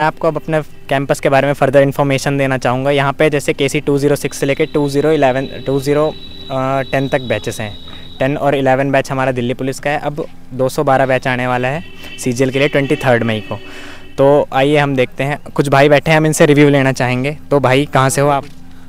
मैं आपको अब अपने कैंपस के बारे में फ़र्दर इन्फॉर्मेशन देना चाहूँगा। यहाँ पे जैसे KC 206 से लेकर 2010 तक बैचेस हैं। 10 और 11 बैच हमारा दिल्ली पुलिस का है। अब 212 बैच आने वाला है CGL के लिए 23 मई को। तो आइए हम देखते हैं, कुछ भाई बैठे हैं, हम इनसे रिव्यू लेना चाहेंगे। तो भाई कहाँ से हो आप?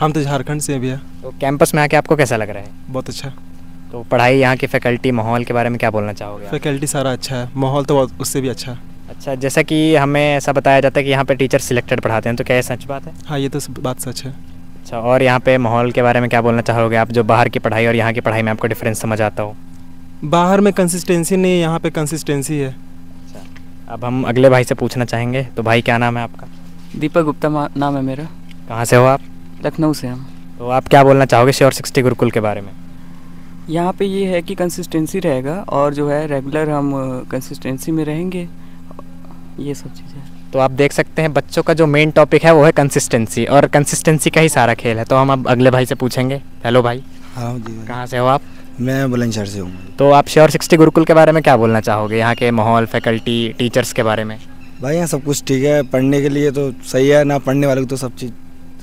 हम तो झारखंड से हैं भैया। तो कैंपस में आके आपको कैसा लग रहा है? बहुत अच्छा। तो पढ़ाई, यहाँ की फ़ैकल्टी, माहौल के बारे में क्या बोलना चाहोगे? फैकल्टी सारा अच्छा है, माहौल तो बहुत उससे भी अच्छा है। अच्छा, जैसा कि हमें ऐसा बताया जाता है कि यहाँ पे टीचर सिलेक्टेड पढ़ाते हैं, तो क्या ये सच बात है? हाँ, ये तो बात सच है। अच्छा, और यहाँ पे माहौल के बारे में क्या बोलना चाहोगे आप, जो बाहर की पढ़ाई और यहाँ की पढ़ाई में आपको डिफरेंस समझ आता हो? बाहर में कंसिस्टेंसी नहीं है, यहाँ पे कंसिस्टेंसी है। अच्छा, अब हम अगले भाई से पूछना चाहेंगे। तो भाई क्या नाम है आपका? दीपक गुप्ता नाम है मेरा। कहाँ से हो आप? लखनऊ से हम। तो आप क्या बोलना चाहोगे श्योर 60 गुरुकुल के बारे में? यहाँ पे ये है कि कंसिस्टेंसी रहेगा और जो है रेगुलर हम कंसिस्टेंसी में रहेंगे, ये सब चीज़ें। तो आप देख सकते हैं बच्चों का जो मेन टॉपिक है वो है कंसिस्टेंसी, और कंसिस्टेंसी का ही सारा खेल है। तो हम अब अगले भाई से पूछेंगे। हेलो भाई। हाँ जी भाई। कहाँ से हो आप? मैं बुलंदशहर से हूँ। तो आप श्योर 60 गुरुकुल के बारे में क्या बोलना चाहोगे, यहाँ के माहौल, फैकल्टी, टीचर्स के बारे में? भाई यहाँ सब कुछ ठीक है, पढ़ने के लिए तो सही है, ना पढ़ने वाले को तो सब चीज़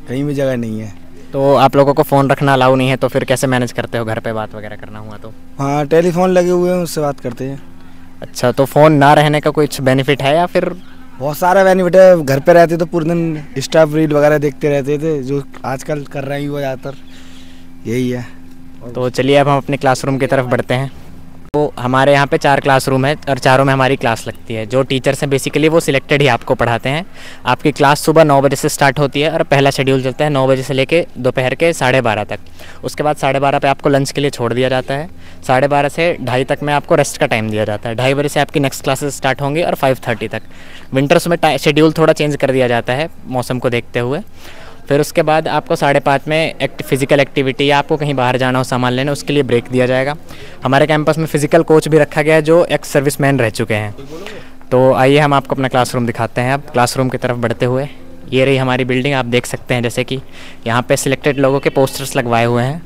कहीं भी जगह नहीं है। तो आप लोगों को फ़ोन रखना अलाउ नहीं है, तो फिर कैसे मैनेज करते हो घर पे बात वगैरह करना हुआ तो? हाँ, टेलीफोन लगे हुए हैं, उससे बात करते हैं। अच्छा, तो फ़ोन ना रहने का कुछ बेनिफिट है या फिर? बहुत सारा बेनिफिट है। घर पे रहते तो पूरे दिन इंस्टा रील वगैरह देखते रहते थे, जो आजकल कर रहे हैं वो ज़्यादातर यही है। तो चलिए अब हम अपने क्लासरूम की तरफ बढ़ते हैं। तो हमारे यहाँ पे 4 क्लासरूम है और चारों में हमारी क्लास लगती है। जो टीचर्स हैं बेसिकली वो सिलेक्टेड ही आपको पढ़ाते हैं। आपकी क्लास सुबह 9 बजे से स्टार्ट होती है और पहला शेड्यूल चलता है 9 बजे से लेके दोपहर के 12:30 तक। उसके बाद 12:30 पे आपको लंच के लिए छोड़ दिया जाता है। 12:30 से 2:30 तक में आपको रेस्ट का टाइम दिया जाता है। 2:30 बजे से आपकी नेक्स्ट क्लासेस स्टार्ट होंगी और 5:30 तक। विंटर्स में शेड्यूल थोड़ा चेंज कर दिया जाता है मौसम को देखते हुए। फिर उसके बाद आपको 5:30 में फिज़िकल एक्टिविटी या आपको कहीं बाहर जाना हो सामान लेने, उसके लिए ब्रेक दिया जाएगा। हमारे कैंपस में फ़िज़िकल कोच भी रखा गया है जो एक्स सर्विसमैन रह चुके हैं। तो आइए हम आपको अपना क्लासरूम दिखाते हैं। अब क्लासरूम की तरफ बढ़ते हुए, ये रही हमारी बिल्डिंग। आप देख सकते हैं जैसे कि यहाँ पे सिलेक्टेड लोगों के पोस्टर्स लगवाए हुए हैं,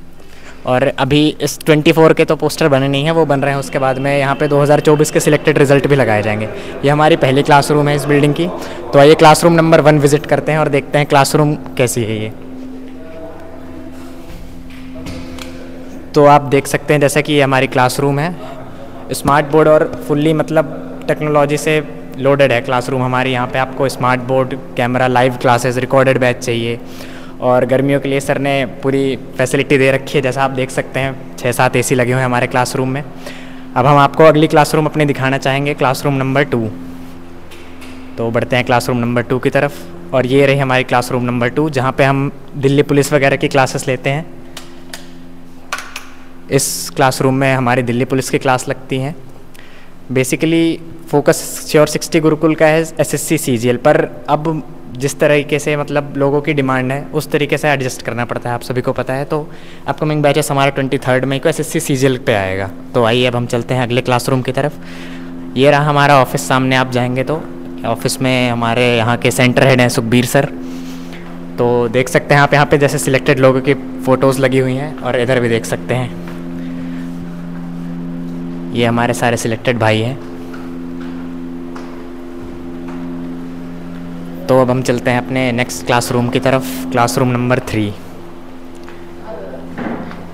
और अभी इस 24 के तो पोस्टर बने नहीं हैं, वो बन रहे हैं। उसके बाद में यहाँ पे 2024 के सिलेक्टेड रिजल्ट भी लगाए जाएंगे। ये हमारी पहली क्लासरूम है इस बिल्डिंग की। तो आइए क्लासरूम नंबर 1 विजिट करते हैं और देखते हैं क्लासरूम कैसी है ये। तो आप देख सकते हैं जैसा कि ये हमारी क्लासरूम है। स्मार्ट बोर्ड और फुल्ली मतलब टेक्नोलॉजी से लोडेड है क्लासरूम हमारी। यहाँ पे आपको smart board, camera, live classes, recorded batch चाहिए, और गर्मियों के लिए सर ने पूरी फैसिलिटी दे रखी है। जैसा आप देख सकते हैं 6-7 AC लगे हुए हैं हमारे क्लासरूम में। अब हम आपको अगली क्लासरूम अपनी दिखाना चाहेंगे, क्लासरूम नंबर 2। तो बढ़ते हैं क्लासरूम नंबर 2 की तरफ, और ये रही हमारी क्लासरूम नंबर 2 जहाँ पे हम दिल्ली पुलिस वगैरह की क्लासेस लेते हैं। इस क्लासरूम में हमारी दिल्ली पुलिस की क्लास लगती हैं। बेसिकली फोकस श्योर 60 गुरुकुल का है SSC CGL पर। अब जिस तरीके से मतलब लोगों की डिमांड है उस तरीके से एडजस्ट करना पड़ता है, आप सभी को पता है। तो अपकमिंग बैचेस हमारा 23 मई को SSC CGL पे आएगा। तो आइए अब हम चलते हैं अगले क्लासरूम की तरफ। ये रहा हमारा ऑफिस, सामने आप जाएंगे तो ऑफिस में हमारे यहाँ के सेंटर हेड हैं सुखबीर सर। तो देख सकते हैं आप यहाँ पे जैसे सिलेक्टेड लोगों की फ़ोटोज़ लगी हुई हैं, और इधर भी देख सकते हैं ये हमारे सारे सिलेक्टेड भाई हैं। तो अब हम चलते हैं अपने नेक्स्ट क्लासरूम की तरफ, क्लासरूम नंबर 3।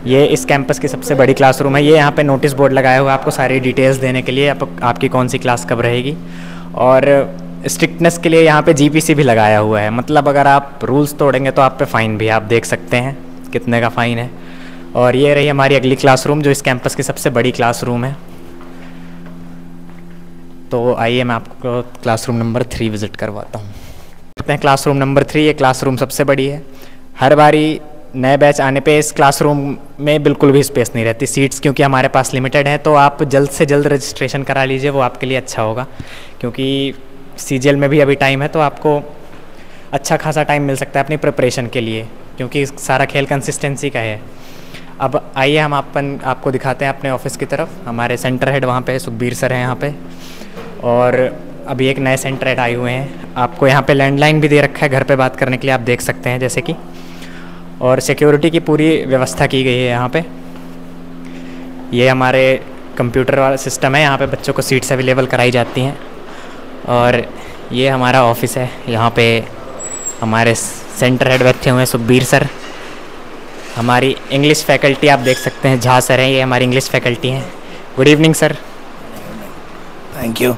ये इस कैंपस की सबसे बड़ी क्लासरूम है। ये यहाँ पे नोटिस बोर्ड लगाया हुआ है आपको सारी डिटेल्स देने के लिए, आपकी कौन सी क्लास कब रहेगी, और स्ट्रिक्टनेस के लिए यहाँ पे GPC भी लगाया हुआ है। मतलब अगर आप रूल्स तोड़ेंगे तो आप पे फ़ाइन भी, आप देख सकते हैं कितने का फ़ाइन है। और ये रही हमारी अगली क्लासरूम जो इस कैंपस की सबसे बड़ी क्लासरूम है। तो आइए मैं आपको क्लासरूम नंबर 3 विज़िट करवाता हूँ। क्लासरूम नंबर 3, ये क्लासरूम सबसे बड़ी है। हर बारी नए बैच आने पे इस क्लासरूम में बिल्कुल भी स्पेस नहीं रहती, सीट्स क्योंकि हमारे पास लिमिटेड है। तो आप जल्द से जल्द रजिस्ट्रेशन करा लीजिए, वो आपके लिए अच्छा होगा, क्योंकि CGL में भी अभी टाइम है। तो आपको अच्छा खासा टाइम मिल सकता है अपनी प्रिपरेशन के लिए, क्योंकि सारा खेल कंसिस्टेंसी का है। अब आइए हम आपको दिखाते हैं अपने ऑफिस की तरफ। हमारे सेंटर हेड वहाँ पे सुखबीर सर हैं यहाँ पे, और अभी एक नए सेंटर हेड आए हुए हैं। आपको यहाँ पे लैंडलाइन भी दे रखा है घर पे बात करने के लिए, आप देख सकते हैं जैसे कि, और सिक्योरिटी की पूरी व्यवस्था की गई है यहाँ पे। ये हमारे कंप्यूटर वाला सिस्टम है, यहाँ पे बच्चों को सीट्स अवेलेबल कराई जाती हैं। और ये हमारा ऑफिस है। यहाँ पे हमारे सेंटर हेड बैठे हुए हैं सुखबीर सर। हमारी इंग्लिश फैकल्टी आप देख सकते हैं, झा सर हैं, ये हमारी इंग्लिश फैकल्टी हैं। Good evening sir. Thank you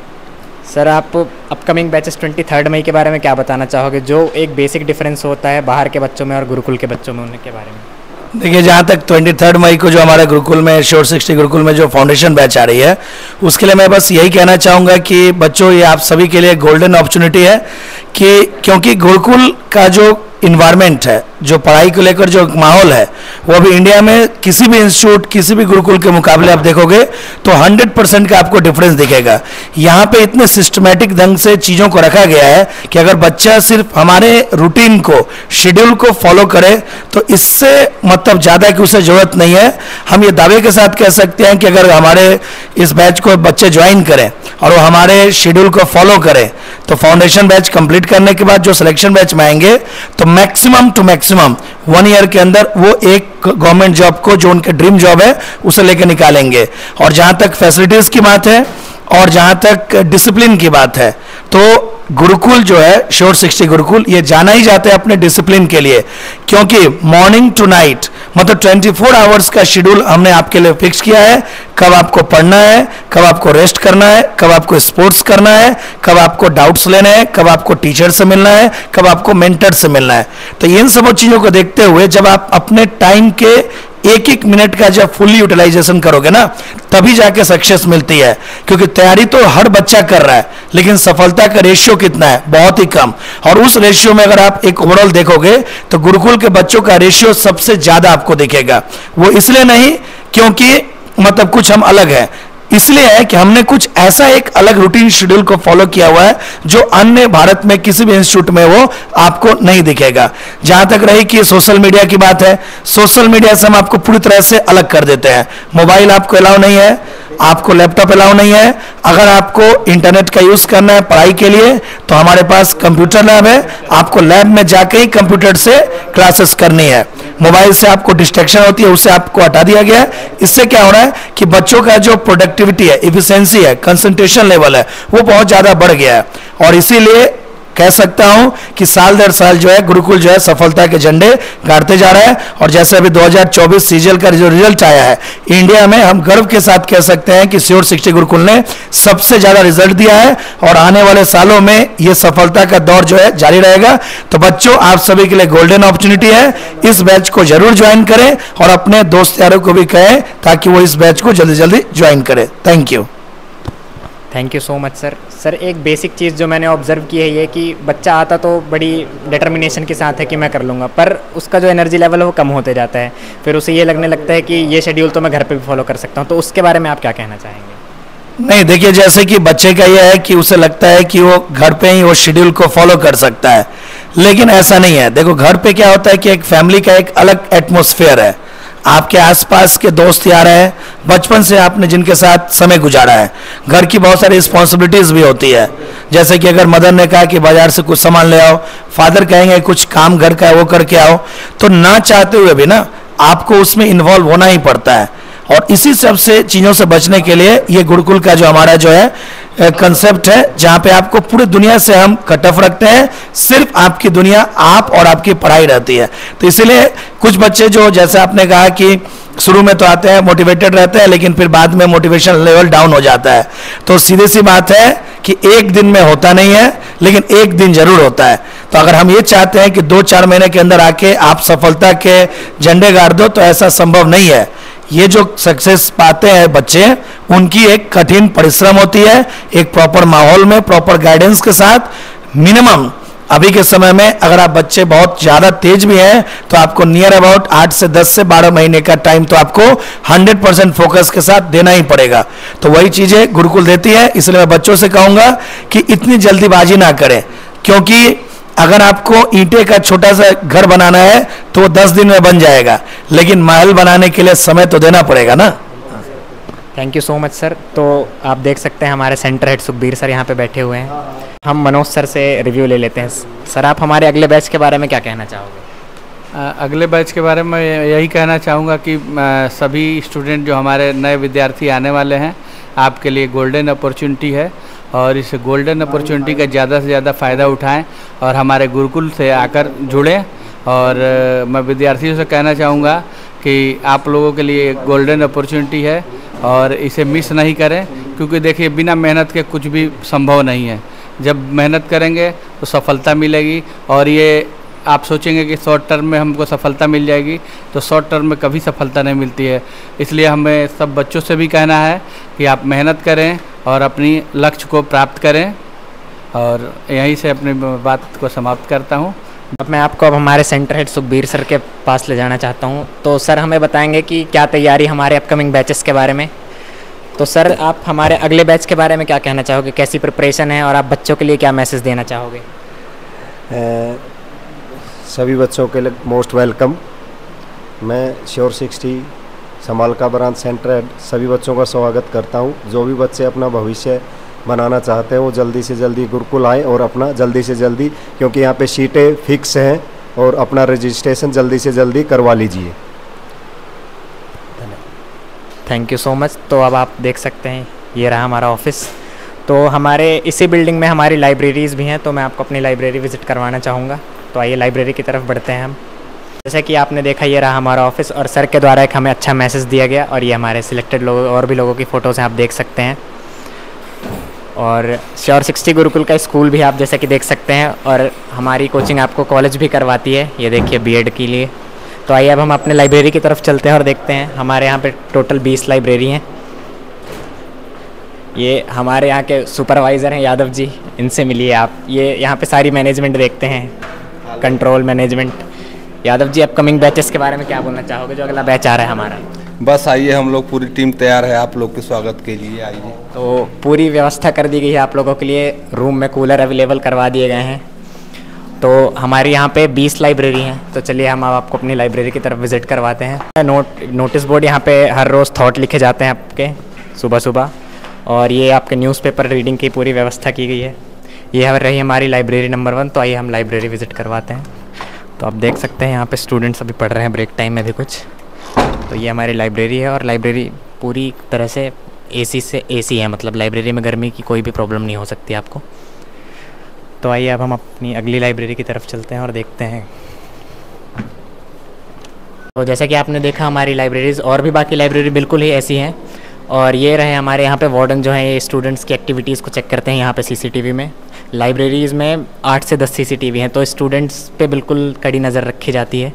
sir, आप अपकमिंग बैचेस 23 मई के बारे में क्या बताना चाहोगे, जो एक बेसिक डिफरेंस होता है बाहर के बच्चों में और गुरुकुल के बच्चों में, उनके बारे में? देखिए, जहाँ तक 23 मई को जो हमारे गुरुकुल में श्योर 60 गुरुकुल में जो फाउंडेशन बैच आ रही है, उसके लिए मैं बस यही कहना चाहूँगा कि बच्चों, ये आप सभी के लिए गोल्डन अपॉर्चुनिटी है कि क्योंकि गुरुकुल का जो इन्वायरमेंट है, जो पढ़ाई को लेकर जो माहौल है, वो अभी इंडिया में किसी भी इंस्टीट्यूट, किसी भी गुरुकुल के मुकाबले आप देखोगे तो 100% का आपको डिफरेंस दिखेगा। यहाँ पे इतने सिस्टमेटिक ढंग से चीज़ों को रखा गया है कि अगर बच्चा सिर्फ हमारे रूटीन को, शेड्यूल को फॉलो करे तो इससे मतलब ज़्यादा की उसे ज़रूरत नहीं है। हम ये दावे के साथ कह सकते हैं कि अगर हमारे इस बैच को बच्चे ज्वाइन करें और वो हमारे शेड्यूल को फॉलो करें तो फाउंडेशन बैच कंप्लीट करने के बाद जो सिलेक्शन बैच में आएंगे तो मैक्सिमम टू मैक्सिमम 1 ईयर के अंदर वो एक गवर्नमेंट जॉब को, जो उनके ड्रीम जॉब है, उसे लेकर निकालेंगे। और जहाँ तक फैसिलिटीज़ की बात है और जहाँ तक डिसिप्लिन की बात है, तो गुरुकुल जो है श्योर 60 गुरुकुल, ये जाना ही जाता है अपने डिसिप्लिन के लिए, क्योंकि मॉर्निंग टू नाइट मतलब 24 आवर्स का शेड्यूल हमने आपके लिए फिक्स किया है। कब आपको पढ़ना है, कब आपको रेस्ट करना है, कब आपको स्पोर्ट्स करना है, कब आपको डाउट्स लेने हैं, कब आपको टीचर से मिलना है, कब आपको मेंटर से मिलना है। तो इन सब चीज़ों को देखते हुए जब आप अपने टाइम के एक एक मिनट का जब फुल्ली यूटिलाइजेशन करोगे ना, तभी जाके सक्सेस मिलती है। क्योंकि तैयारी तो हर बच्चा कर रहा है, लेकिन सफलता का रेशियो कितना है? बहुत ही कम। और उस रेशियो में अगर आप एक ओवरऑल देखोगे तो गुरुकुल के बच्चों का रेशियो सबसे ज्यादा आपको दिखेगा। वो इसलिए नहीं क्योंकि मतलब कुछ हम अलग है, इसलिए है कि हमने कुछ ऐसा एक अलग रूटीन शेड्यूल को फॉलो किया हुआ है जो अन्य भारत में किसी भी इंस्टीट्यूट में वो आपको नहीं दिखेगा। जहां तक रही कि सोशल मीडिया की बात है, सोशल मीडिया से हम आपको पूरी तरह से अलग कर देते हैं। मोबाइल आपको अलाउ नहीं है, आपको लैपटॉप अलाउ नहीं है। अगर आपको इंटरनेट का यूज करना है पढ़ाई के लिए तो हमारे पास कंप्यूटर लैब है, आपको लैब में जाके ही कंप्यूटर से क्लासेस करनी है। मोबाइल से आपको डिस्ट्रैक्शन होती है, उससे आपको हटा दिया गया है। इससे क्या हो रहा है कि बच्चों का जो प्रोडक्टिविटी है, इफिशिएंसी है, कंसंट्रेशन लेवल है, वो बहुत ज्यादा बढ़ गया है। और इसीलिए कह सकता हूं कि साल दर साल जो है गुरुकुल जो है सफलता के झंडे गाड़ते जा रहा है। और जैसे अभी 2024 सीजीएल का जो रिजल्ट आया है इंडिया में, हम गर्व के साथ कह सकते हैं कि श्योर 60 गुरुकुल ने सबसे ज्यादा रिजल्ट दिया है और आने वाले सालों में ये सफलता का दौर जो है जारी रहेगा। तो बच्चों, आप सभी के लिए गोल्डन अपॉर्चुनिटी है, इस बैच को जरूर ज्वाइन करें और अपने दोस्त यारों को भी कहें ताकि वो इस बैच को जल्दी जल्दी ज्वाइन करें। Thank you. Thank you so much sir. Sir, एक बेसिक चीज़ जो मैंने ऑब्जर्व की है ये कि बच्चा आता तो बड़ी डिटर्मिनेशन के साथ है कि मैं कर लूँगा, पर उसका जो एनर्जी लेवल है वो कम होते जाता है। फिर उसे ये लगने लगता है कि ये शेड्यूल तो मैं घर पे भी फॉलो कर सकता हूँ। तो उसके बारे में आप क्या कहना चाहेंगे? नहीं, देखिए, जैसे कि बच्चे का यह है कि उसे लगता है कि वो घर पे ही वो शेड्यूल को फॉलो कर सकता है, लेकिन ऐसा नहीं है। देखो, घर पे क्या होता है कि एक फैमिली का एक अलग एटमॉस्फेयर है। आपके आसपास के दोस्त यार हैं, बचपन से आपने जिनके साथ समय गुजारा है। घर की बहुत सारी रिस्पॉन्सिबिलिटीज भी होती है, जैसे कि अगर मदर ने कहा कि बाजार से कुछ सामान ले आओ, फादर कहेंगे कुछ काम घर का है वो करके आओ, तो ना चाहते हुए भी ना आपको उसमें इन्वॉल्व होना ही पड़ता है। और इसी सब से चीज़ों से बचने के लिए ये गुरुकुल का जो हमारा जो है कंसेप्ट है, जहाँ पे आपको पूरी दुनिया से हम कट ऑफ रखते हैं, सिर्फ आपकी दुनिया आप और आपकी पढ़ाई रहती है। तो इसीलिए कुछ बच्चे जो, जैसे आपने कहा कि शुरू में तो आते हैं मोटिवेटेड रहते हैं, लेकिन फिर बाद में मोटिवेशन लेवल डाउन हो जाता है। तो सीधी सी बात है कि एक दिन में होता नहीं है, लेकिन एक दिन जरूर होता है। तो अगर हम ये चाहते हैं कि 2-4 महीने के अंदर आके आप सफलता के झंडे गाड़ दो, तो ऐसा संभव नहीं है। ये जो सक्सेस पाते हैं बच्चे, उनकी एक कठिन परिश्रम होती है, एक प्रॉपर माहौल में, प्रॉपर गाइडेंस के साथ। मिनिमम अभी के समय में अगर आप बच्चे बहुत ज़्यादा तेज भी हैं तो आपको नियर अबाउट 8 से 10 से 12 महीने का टाइम तो आपको 100% फोकस के साथ देना ही पड़ेगा। तो वही चीज़ें गुरुकुल देती है। इसलिए मैं बच्चों से कहूँगा कि इतनी जल्दीबाजी ना करें, क्योंकि अगर आपको ईंटे का छोटा सा घर बनाना है तो वो 10 दिन में बन जाएगा, लेकिन महल बनाने के लिए समय तो देना पड़ेगा ना। Thank you so much sir. तो आप देख सकते हैं हमारे सेंटर हेड सुखबीर सर यहाँ पे बैठे हुए हैं। हम मनोज सर से रिव्यू ले लेते हैं। सर, आप हमारे अगले बैच के बारे में क्या कहना चाहोगे? अगले बैच के बारे में यही कहना चाहूँगा कि सभी स्टूडेंट जो हमारे नए विद्यार्थी आने वाले हैं, आपके लिए गोल्डन अपॉर्चुनिटी है। और इस गोल्डन अपॉर्चुनिटी का ज़्यादा से ज़्यादा फ़ायदा उठाएं और हमारे गुरुकुल से आकर जुड़ें। और मैं विद्यार्थियों से कहना चाहूँगा कि आप लोगों के लिए एक गोल्डन अपॉर्चुनिटी है और इसे मिस नहीं करें, क्योंकि देखिए बिना मेहनत के कुछ भी संभव नहीं है। जब मेहनत करेंगे तो सफलता मिलेगी, और ये आप सोचेंगे कि शॉर्ट टर्म में हमको सफलता मिल जाएगी, तो शॉर्ट टर्म में कभी सफलता नहीं मिलती है। इसलिए हमें सब बच्चों से भी कहना है कि आप मेहनत करें और अपनी लक्ष्य को प्राप्त करें। और यहीं से अपनी बात को समाप्त करता हूँ। अब मैं आपको अब हमारे सेंटर हेड सुखबीर सर के पास ले जाना चाहता हूँ। तो सर हमें बताएंगे कि क्या तैयारी हमारे अपकमिंग बैचेस के बारे में। तो सर आप हमारे अगले बैच के बारे में क्या कहना चाहोगे, कैसी प्रिपरेशन है और आप बच्चों के लिए क्या मैसेज देना चाहोगे? सभी बच्चों के लिए मोस्ट वेलकम। मैं sure 60 Samalkha branch centre head सभी बच्चों का स्वागत करता हूं। जो भी बच्चे अपना भविष्य बनाना चाहते हैं वो जल्दी से जल्दी गुरुकुल आएँ और अपना जल्दी से जल्दी, क्योंकि यहाँ पे सीटें फिक्स हैं, और अपना रजिस्ट्रेशन जल्दी से जल्दी करवा लीजिए। Thank you so much. तो अब आप देख सकते हैं ये रहा हमारा ऑफिस। तो हमारे इसी बिल्डिंग में हमारी लाइब्रेरीज़ भी हैं, तो मैं आपको अपनी लाइब्रेरी विज़िट करवाना चाहूँगा। तो आइए लाइब्रेरी की तरफ बढ़ते हैं हम। जैसे कि आपने देखा ये रहा हमारा ऑफिस, और सर के द्वारा एक हमें अच्छा मैसेज दिया गया, और ये हमारे सिलेक्टेड लोग और भी लोगों की फ़ोटोज़ हैं, आप देख सकते हैं। और श्योर 60 गुरुकुल का स्कूल भी आप जैसे कि देख सकते हैं, और हमारी कोचिंग आपको कॉलेज भी करवाती है, ये देखिए बीएड के लिए। तो आइए अब हम अपने लाइब्रेरी की तरफ चलते हैं और देखते हैं। हमारे यहाँ पे टोटल 20 लाइब्रेरी हैं। ये हमारे यहाँ के सुपरवाइज़र हैं यादव जी, इनसे मिलिए आप। ये यहाँ पे सारी मैनेजमेंट देखते हैं, control management. Yadav ji upcoming batches के बारे में क्या बोलना चाहोगे, जो अगला बैच आ रहा है हमारा? बस आइए, हम लोग पूरी टीम तैयार है आप लोग के स्वागत के लिए। आइए। तो पूरी व्यवस्था कर दी गई है आप लोगों के लिए, रूम में कूलर अवेलेबल करवा दिए गए हैं। तो हमारे यहाँ पे 20 लाइब्रेरी हैं। तो चलिए हम अब आपको अपनी लाइब्रेरी की तरफ विज़िट करवाते हैं। नोटिस बोर्ड यहाँ पे हर रोज़ थॉट लिखे जाते हैं आपके सुबह सुबह, और ये आपके न्यूज़पेपर रीडिंग की पूरी व्यवस्था की गई है। ये रही हमारी लाइब्रेरी नंबर 1। तो आइए हम लाइब्रेरी विज़िट करवाते हैं। तो आप देख सकते हैं यहाँ पे स्टूडेंट्स अभी पढ़ रहे हैं ब्रेक टाइम में भी कुछ। तो ये हमारी लाइब्रेरी है, और लाइब्रेरी पूरी तरह से एसी से एसी है, मतलब लाइब्रेरी में गर्मी की कोई भी प्रॉब्लम नहीं हो सकती आपको। तो आइए अब हम अपनी अगली लाइब्रेरी की तरफ चलते हैं और देखते हैं। तो जैसा कि आपने देखा हमारी लाइब्रेरीज़ और भी बाकी लाइब्रेरी बिल्कुल ही ऐसी हैं। और ये रहे हमारे यहाँ पे वार्डन जो हैं, ये स्टूडेंट्स की एक्टिविटीज़ को चेक करते हैं यहाँ पे सीसीटीवी में। लाइब्रेरीज़ में 8 से 10 सीसीटीवी हैं, तो स्टूडेंट्स पे बिल्कुल कड़ी नज़र रखी जाती है।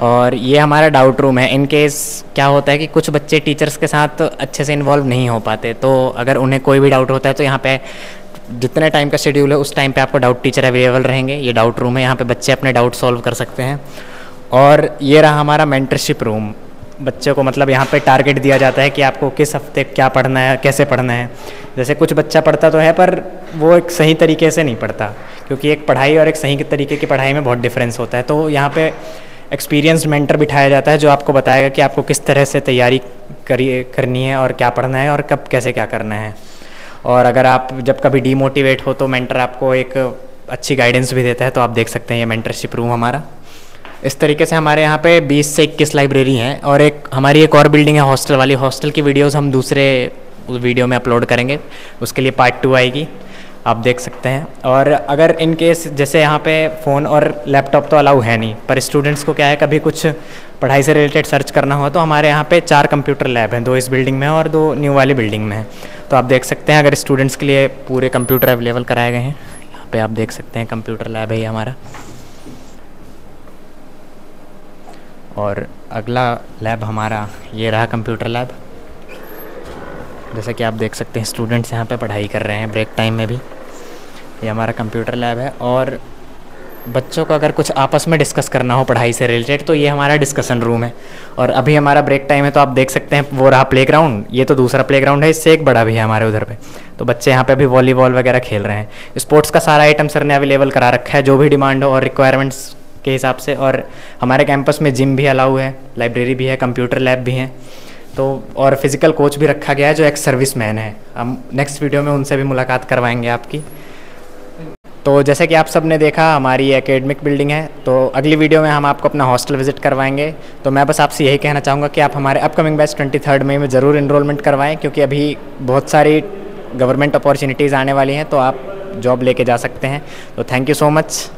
और ये हमारा डाउट रूम है। इन केस क्या होता है कि कुछ बच्चे टीचर्स के साथ अच्छे से इन्वॉल्व नहीं हो पाते, तो अगर उन्हें कोई भी डाउट होता है तो यहाँ पे जितने टाइम का शेड्यूल है उस टाइम पे आपको डाउट टीचर अवेलेबल रहेंगे। ये डाउट रूम है, यहाँ पे बच्चे अपने डाउट सॉल्व कर सकते हैं। और ये रहा हमारा मेंटरशिप रूम। बच्चे को मतलब यहाँ पे टारगेट दिया जाता है कि आपको किस हफ्ते क्या पढ़ना है, कैसे पढ़ना है। जैसे कुछ बच्चा पढ़ता तो है, पर वो एक सही तरीके से नहीं पढ़ता, क्योंकि एक पढ़ाई और एक सही तरीके की पढ़ाई में बहुत डिफरेंस होता है। तो यहाँ पे एक्सपीरियंस्ड मेंटर बिठाया जाता है, जो आपको बताएगा कि आपको किस तरह से तैयारी करनी है और क्या पढ़ना है और कब कैसे क्या करना है। और अगर आप जब कभी डीमोटिवेट हो तो मेंटर आपको एक अच्छी गाइडेंस भी देता है। तो आप देख सकते हैं ये मेंटरशिप रूम हमारा। इस तरीके से हमारे यहाँ पे 20 से 21 लाइब्रेरी हैं। और हमारी एक और बिल्डिंग है हॉस्टल वाली। हॉस्टल की वीडियोज़ हम दूसरे वीडियो में अपलोड करेंगे, उसके लिए पार्ट 2 आएगी, आप देख सकते हैं। और अगर इन केस जैसे यहाँ पे फ़ोन और लैपटॉप तो अलाउ है नहीं, पर स्टूडेंट्स को क्या है कभी कुछ पढ़ाई से रिलेटेड सर्च करना हो तो हमारे यहाँ पे 4 कंप्यूटर लैब हैं, 2 इस बिल्डिंग में और 2 न्यू वाली बिल्डिंग में हैं। तो आप देख सकते हैं अगर स्टूडेंट्स के लिए पूरे कंप्यूटर अवेलेबल कराए गए हैं। यहाँ पे आप देख सकते हैं कंप्यूटर लैब है ये हमारा। और अगला लैब हमारा ये रहा कंप्यूटर लैब। जैसे कि आप देख सकते हैं स्टूडेंट्स यहाँ पे पढ़ाई कर रहे हैं ब्रेक टाइम में भी। ये हमारा कंप्यूटर लैब है। और बच्चों को अगर कुछ आपस में डिस्कस करना हो पढ़ाई से रिलेटेड तो ये हमारा डिस्कशन रूम है। और अभी हमारा ब्रेक टाइम है तो आप देख सकते हैं वो रहा प्लेग्राउंड। ये तो दूसरा प्लेग्राउंड है, इससे एक बड़ा भी है हमारे उधर पे। तो बच्चे यहाँ पे भी वॉलीबॉल वगैरह खेल रहे हैं। स्पोर्ट्स का सारा आइटम सर ने अवेलेबल करा रखा है, जो भी डिमांड हो और रिक्वायरमेंट्स के हिसाब से। और हमारे कैंपस में जिम भी अलाउ है, लाइब्रेरी भी है, कंप्यूटर लैब भी हैं। तो और फिज़िकल कोच भी रखा गया है जो एक्स सर्विस मैन है। हम नेक्स्ट वीडियो में उनसे भी मुलाकात करवाएंगे आपकी। तो जैसे कि आप सब ने देखा हमारी एकेडमिक बिल्डिंग है। तो अगली वीडियो में हम आपको अपना हॉस्टल विजिट करवाएंगे। तो मैं बस आपसे यही कहना चाहूँगा कि आप हमारे अपकमिंग बैच 23 मई में ज़रूर इनरोलमेंट करवाएं, क्योंकि अभी बहुत सारी गवर्नमेंट अपॉर्चुनिटीज़ आने वाली हैं तो आप जॉब लेके जा सकते हैं। तो थैंक यू सो मच।